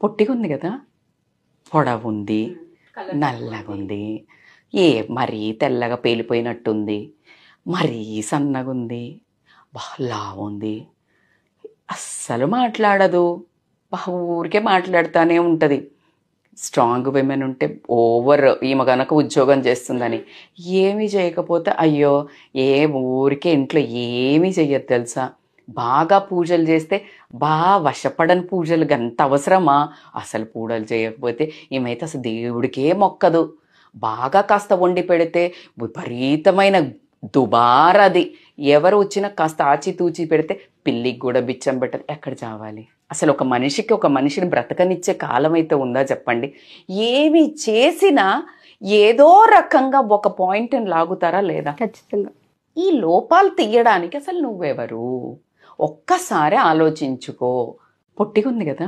పొట్టిగుంది కదా, పొడవుంది, నల్లగుంది, ఏ మరీ తెల్లగా పేలిపోయినట్టుంది, మరీ సన్నగుంది, లావుంది, అస్సలు మాట్లాడదు, ఊరికే మాట్లాడుతూనే ఉంటుంది. స్ట్రాంగ్ విమెన్ ఉంటే ఓవర్ ఈమె కనుక ఉద్యోగం చేస్తుందని, ఏమీ చేయకపోతే అయ్యో ఏ ఊరికే ఇంట్లో ఏమీ చెయ్యదు తెలుసా. బాగా పూజలు చేస్తే వశపడని పూజలు గంత అవసరమా, అసలు పూజలు చేయకపోతే ఈమెయితే అసలు దేవుడికే మొక్కదు. బాగా కాస్త వండి పెడితే విపరీతమైన దుబారది, ఎవరు వచ్చినా కాస్త ఆచితూచి పెడితే పిల్లికి కూడా బిచ్చం పెట్టదు. ఎక్కడ చావాలి అసలు? ఒక మనిషికి ఒక మనిషిని బ్రతకనిచ్చే కాలం అయితే ఉందా చెప్పండి? ఏమి చేసినా ఏదో రకంగా ఒక పాయింట్ని లాగుతారా లేదా? ఖచ్చితంగా. ఈ లోపాలు తీయడానికి అసలు నువ్వెవరు? ఒక్కసారి ఆలోచించుకో. పొట్టిగుంది కదా,